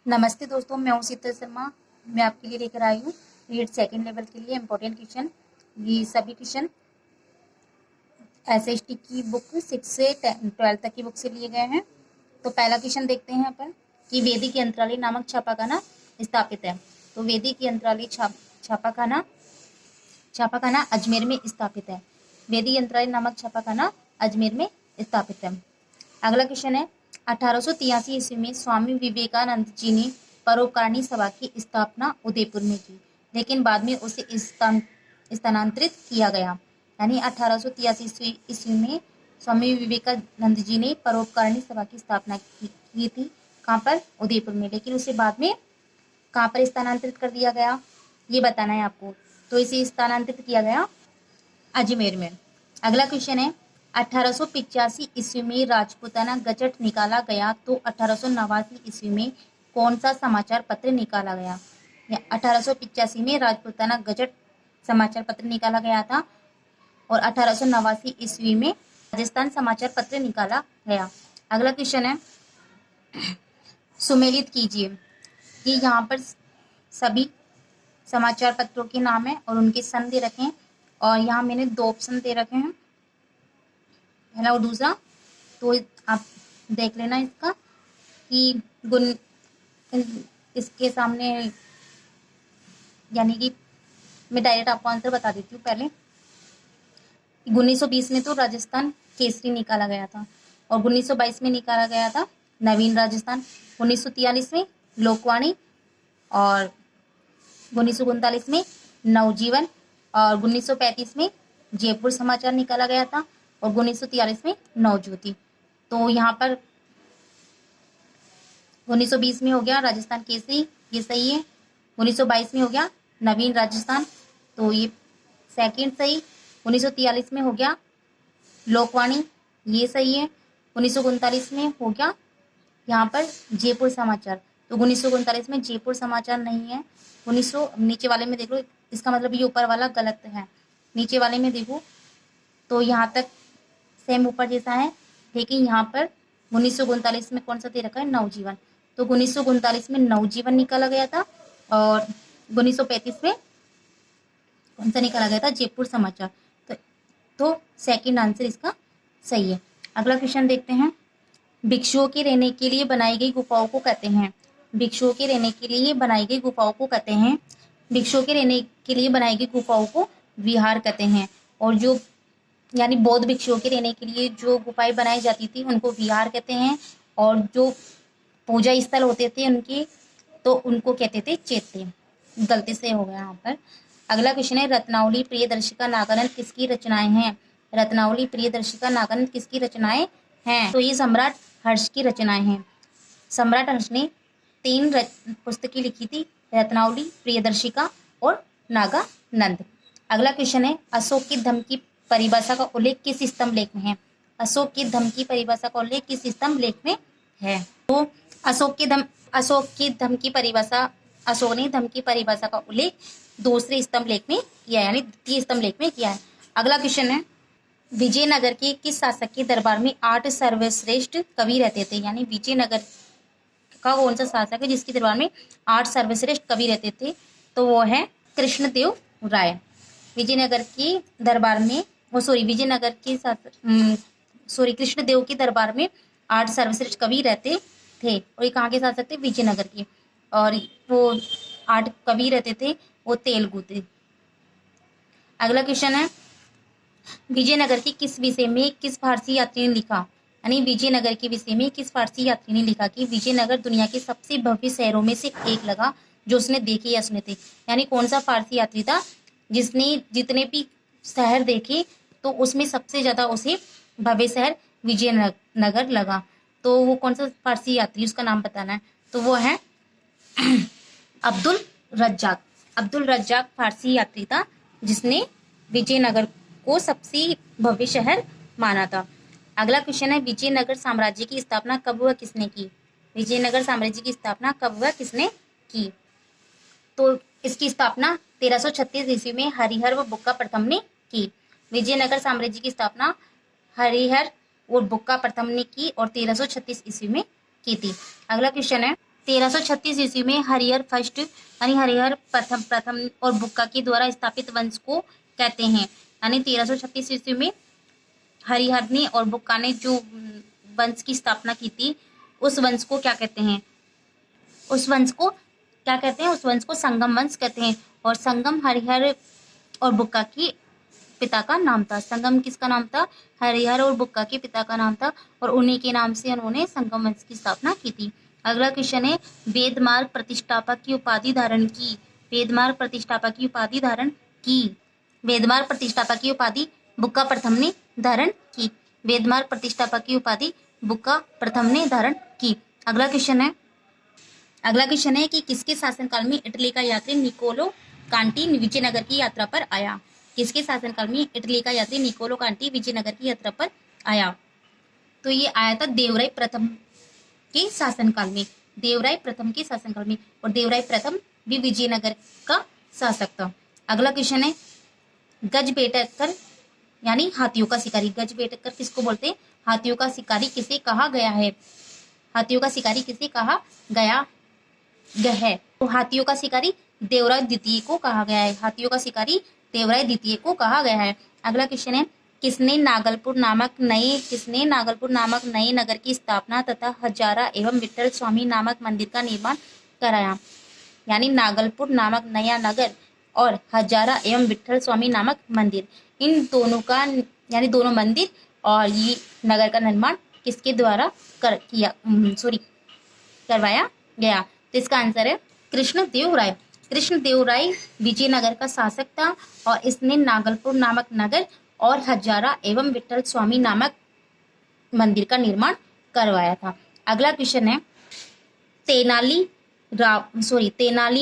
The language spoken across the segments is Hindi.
नमस्ते दोस्तों, मैं हूँ शीतल शर्मा। मैं आपके लिए लेकर आई हूँ रीड सेकेंड लेवल के लिए इम्पोर्टेंट क्वेश्चन। ये सभी क्वेश्चन एसएसटी की बुक 6 से 12 तक की बुक से लिए गए हैं। तो पहला क्वेश्चन देखते हैं अपन कि वैदिक यंत्रालय नामक छापाखाना स्थापित है। तो वैदिक यंत्रालय छापाखाना अजमेर में स्थापित है। वैदिक यंत्रालय नामक छापाखाना अजमेर में स्थापित है। अगला क्वेश्चन है 1883 ईस्वी में स्वामी विवेकानंद जी ने परोपकारिणी सभा की स्थापना उदयपुर में की, लेकिन बाद में उसे स्थानांतरित किया गया। यानी 1883 ईस्वी में स्वामी विवेकानंद जी ने परोपकारिणी सभा की स्थापना की थी। कहाँ पर? उदयपुर में। लेकिन उसे बाद में कहाँ पर स्थानांतरित कर दिया गया, ये बताना है आपको। तो इसे स्थानांतरित किया गया अजमेर में। अगला क्वेश्चन है 1885 ईस्वी में राजपूताना गजट निकाला गया, तो 1889 ईस्वी में कौन सा समाचार पत्र निकाला गया? 1885 में राजपूताना गजट समाचार पत्र निकाला गया था और 1889 ईस्वी में राजस्थान समाचार पत्र निकाला गया। अगला क्वेश्चन है सुमेलित कीजिए। ये यहाँ पर सभी समाचार पत्रों के नाम है और उनके सन दे रखे हैं, और यहाँ मैंने 2 ऑप्शन दे रखे हैं, पहला और दूसरा। तो आप देख लेना इसका कि गुण इसके सामने, यानी कि मैं डायरेक्ट आपको आंसर बता देती हूँ। पहले 1920 में तो राजस्थान केसरी निकाला गया था और 1922 में निकाला गया था नवीन राजस्थान, 1943 में लोकवाणी और 1939 में नवजीवन और 1935 में जयपुर समाचार निकाला गया था और 1943 में नवज्योति। तो यहाँ पर 1920 में हो गया राजस्थान केसरी, ये सही है। 1922 में हो गया नवीन राजस्थान, तो ये सेकंड सही। 1943 में हो गया लोकवाणी, ये सही है। 1939 में हो गया यहाँ पर जयपुर समाचार, तो 1939 में जयपुर समाचार नहीं है। नीचे वाले में देखो, इसका मतलब ये ऊपर वाला गलत है। नीचे वाले में देखो तो यहाँ तक सेम ऊपर जैसा है, लेकिन यहाँ पर 1939 में कौन सा दे रखा है? नवजीवन। तो 1939 में नवजीवन निकाला गया था और 1935 में कौन सा निकाला गया था? जयपुर समाचार। तो सेकंड आंसर इसका सही है। अगला क्वेश्चन देखते हैं। भिक्षुओं के रहने के लिए बनाई गई गुफाओं को कहते हैं। भिक्षुओं के रहने के लिए बनाई गई गुफाओं को कहते हैं। भिक्षुओं के रहने के लिए बनाई गई गुफाओं को विहार कहते हैं, और जो यानी बौद्ध भिक्षुओं के रहने के लिए जो गुफाएं बनाई जाती थी उनको विहार कहते हैं, और जो पूजा स्थल होते थे उनके, तो उनको कहते थे चैत्य। गलती से हो गया यहाँ पर। अगला क्वेश्चन है रत्नावली प्रियदर्शिका नागानंद किसकी रचनाएं हैं? रत्नावली प्रियदर्शिका नागानंद किसकी रचनाएं हैं? तो ये सम्राट हर्ष की रचनाएं हैं। सम्राट हर्ष ने 3 पुस्तकें लिखी थी, रत्नावली, प्रियदर्शिका और नागानंद। अगला क्वेश्चन है अशोक की धम्म की परिभाषा का उल्लेख किस स्तंभ लेख में है? अशोक की धम्म की परिभाषा का उल्लेख किस स्तंभ लेख में है? तो अशोक ने धम्म की परिभाषा का उल्लेख दूसरे स्तंभ लेख में किया है, यानी द्वितीय स्तंभ लेख में किया है। अगला क्वेश्चन है विजयनगर के किस शासक के दरबार में 8 सर्वश्रेष्ठ कवि रहते थे? यानी विजयनगर का कौन सा शासक है जिसके दरबार में 8 सर्वश्रेष्ठ कवि रहते थे? तो वो है कृष्णदेव राय। विजयनगर के दरबार में कृष्णदेव के दरबार में 8 सर्वश्रेष्ठ कवि रहते थे, और ये कहाँ के शासक थे? विजयनगर के। और वो 8 कवि रहते थे, वो तेलुगु थे। अगला क्वेश्चन है विजयनगर के किस विषय में किस फारसी यात्री ने लिखा? यानी विजयनगर के विषय में किस फारसी यात्री ने लिखा कि विजयनगर दुनिया के सबसे भव्य शहरों में से एक लगा जो उसने देखे या सुने थे? यानी कौन सा फारसी यात्री था जिसने जितने भी शहर देखे तो उसमें सबसे ज्यादा उसे भव्य शहर विजयनगर लगा? तो वो कौन सा फारसी यात्री, उसका नाम बताना है। तो वो है अब्दुल रज्जाक फारसी यात्री था जिसने विजयनगर को सबसे भव्य शहर माना था। अगला क्वेश्चन है विजयनगर साम्राज्य की स्थापना कब हुआ, किसने की? विजयनगर साम्राज्य की स्थापना कब हुआ, किसने की? तो इसकी स्थापना 1336 ईस्वी में हरिहर व बुक्का प्रथम ने की। विजयनगर साम्राज्य की स्थापना हरिहर और बुक्का प्रथम ने की और 1336 ईस्वी में की थी। अगला क्वेश्चन है 1336 ईस्वी में हरिहर फर्स्ट यानी हरिहर प्रथम और बुक्का के द्वारा स्थापित वंश को कहते हैं। यानी 1336 ईस्वी में हरिहर ने और बुक्का ने जो वंश की स्थापना की थी, उस वंश को क्या कहते हैं? उस वंश को क्या कहते हैं? उस वंश को संगम वंश कहते हैं। और संगम हरिहर और बुक्का की पिता का नाम था। संगम किसका नाम था? हरिहर और बुक्का के पिता का नाम था, और उन्हीं के नाम से उन्होंने संगम वंश की स्थापना की थी। अगला क्वेश्चन है, वेदमार्ग प्रतिष्ठापक की उपाधि धारण की। वेदमार्ग प्रतिष्ठापक की उपाधि धारण की। वेदमार्ग प्रतिष्ठापक की उपाधि बुक्का प्रथम ने धारण की। वेदमार्ग प्रतिष्ठापक की उपाधि बुक्का प्रथम ने धारण की। अगला क्वेश्चन है कि किसके शासनकाल में इटली का यात्री निकोलो कांटी विजयनगर की यात्रा पर आया? किसके शासनकाल में इटली का यात्री निकोलो कांटी विजयनगर की यात्रा पर आया? तो ये आया था देवराय प्रथम के शासनकाल में। देवराय प्रथम के शासनकाल में, और देवराय प्रथम भी विजयनगर का शासक था। अगला क्वेश्चन है, गजबेटकर यानी हाथियों का शिकारी। गजबेटकर किसको बोलते हैं? हाथियों का शिकारी किसे कहा गया है? हाथियों का शिकारी किसे कहा गया है? तो हाथियों का शिकारी देवराय द्वितीय को कहा गया है। हाथियों का शिकारी देवराय द्वितीय को कहा गया है। अगला क्वेश्चन है, किसने नागलपुर नामक नए नगर की स्थापना तथा हजारा एवं विठल स्वामी नामक मंदिर का निर्माण कराया? यानी नागलपुर नामक नया नगर और हजारा एवं विठल स्वामी नामक मंदिर, इन दोनों का यानी दोनों मंदिर और ये नगर का निर्माण किसके द्वारा करवाया गया? तो इसका आंसर है कृष्णदेव राय। कृष्णदेव राय विजयनगर का शासक था, और इसने नागलपुर नामक नगर और हजारा एवं विठल स्वामी नामक मंदिर का निर्माण करवाया था। अगला क्वेश्चन है, तेनाली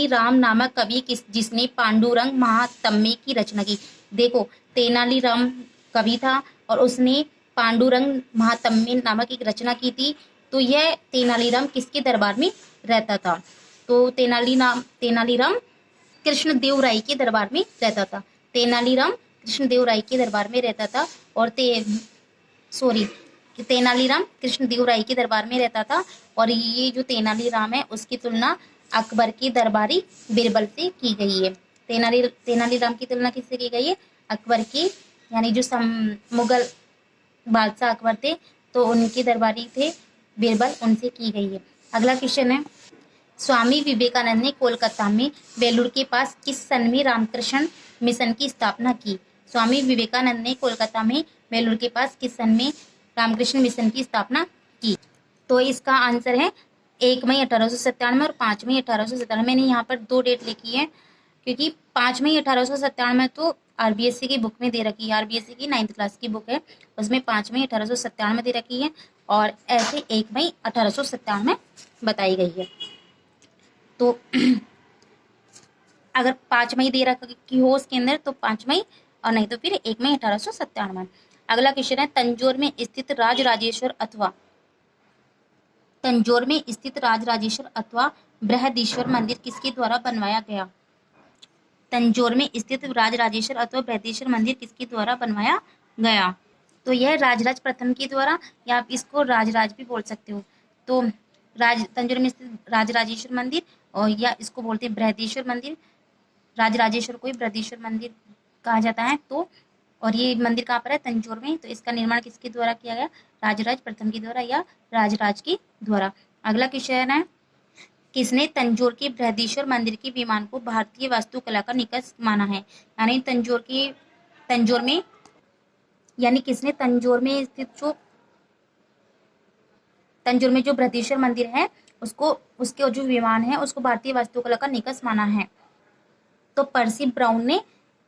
राम नामक कवि जिसने पांडुरंग महात्म्य की रचना की। देखो, तेनाली राम कवि था और उसने पांडुरंग महात्म्य नामक एक रचना की थी। तो यह तेनालीराम किसके दरबार में रहता था? तो तेनालीराम कृष्णदेव राय के दरबार में रहता था। तेनालीराम कृष्णदेव राय के दरबार में रहता था, और तेनालीराम कृष्णदेव राय के दरबार में रहता था। और ये जो तेनालीराम है उसकी तुलना अकबर के दरबारी बीरबल से की गई है। तेनालीराम की तुलना किससे की गई है? अकबर के, यानी जो मुगल बादशाह अकबर थे तो उनके दरबारी थे बीरबल, उनसे की गई है। अगला क्वेश्चन है, स्वामी विवेकानंद ने कोलकाता में बेलूर के पास किस सन में रामकृष्ण मिशन की स्थापना की? स्वामी विवेकानंद ने कोलकाता में बेलूर के पास किस सन में रामकृष्ण मिशन की स्थापना की? तो इसका आंसर है 1 मई 1897 और 5 मई 1897। मैंने यहाँ पर 2 डेट लिखी है क्योंकि 5 मई 1897 तो आरबीएससी की बुक में दे रखी है। आरबीएससी की 9th क्लास की बुक है, उसमें 5 मई 1897 दे रखी है, और ऐसे 1 मई 1897 में बताई गई है। तो अगर 5 मई दे रखी हो उसके अंदर तो 5 मई, और नहीं तो फिर 1 मई 1897। अगला क्वेश्चन है, तंजौर में स्थित राजराजेश्वर अथवा बृहदीश्वर मंदिर किसके द्वारा बनवाया गया? तंजौर में स्थित राजराजेश्वर अथवा बृहदीश्वर मंदिर किसके द्वारा बनवाया गया? तो यह राजराज प्रथम के द्वारा, या आप इसको राजराज भी बोल सकते हो। तो तंजौर में स्थित राजराजेश्वर मंदिर, और या इसको बोलते हैं बृहदीश्वर मंदिर। राजराजेश्वर को ही बृहदीश्वर मंदिर कहा जाता है। तो और ये मंदिर कहाँ पर है? तंजौर में। तो इसका निर्माण किसके द्वारा किया गया? राजराज प्रथम के द्वारा या राजराज के द्वारा। अगला क्वेश्चन है, किसने तंजौर के बृहदीश्वर मंदिर के विमान को भारतीय वास्तुकला का निकष माना है? यानी तंजौर में यानी किसने तंजौर में स्थित तंजौर में जो बृहदीश्वर मंदिर है उसके जो विमान है उसको भारतीय वास्तुकला का निकष माना है? तो पर्सी ब्राउन ने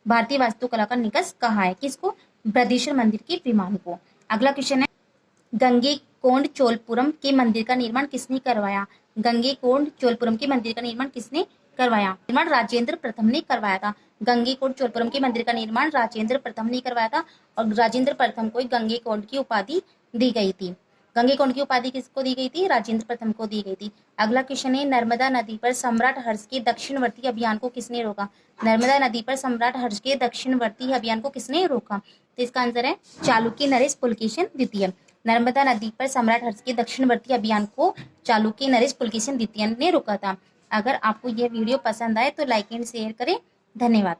भारतीय वास्तुकला का निकष कहा है। किसको? बृहदीश्वर मंदिर के विमान को। अगला क्वेश्चन है, गंगैकोंड चोलपुरम के मंदिर का निर्माण किसने करवाया? गंगैकोंड चोलपुरम के मंदिर का निर्माण किसने करवाया? निर्माण राजेंद्र प्रथम ने करवाया था। गंगैकोंड चोलपुरम के मंदिर का निर्माण राजेंद्र प्रथम ने करवाया था, और राजेंद्र प्रथम को गंगैकोंड की उपाधि दी गई थी। गंगैकोंड की उपाधि किसको दी गई थी? राजेंद्र प्रथम को दी गई थी। अगला क्वेश्चन है, नर्मदा नदी पर सम्राट हर्ष के दक्षिणवर्ती अभियान को किसने रोका? नर्मदा नदी पर सम्राट हर्ष के दक्षिणवर्ती अभियान को किसने रोका? तो इसका आंसर है चालुक्य नरेश पुलकेशिन द्वितीय। नर्मदा नदी पर सम्राट हर्ष के दक्षिणवर्ती अभियान को चालुक्य नरेश पुलकेशिन द्वितीय ने रोका था। अगर आपको यह वीडियो पसंद आए तो लाइक एंड शेयर करें। धन्यवाद।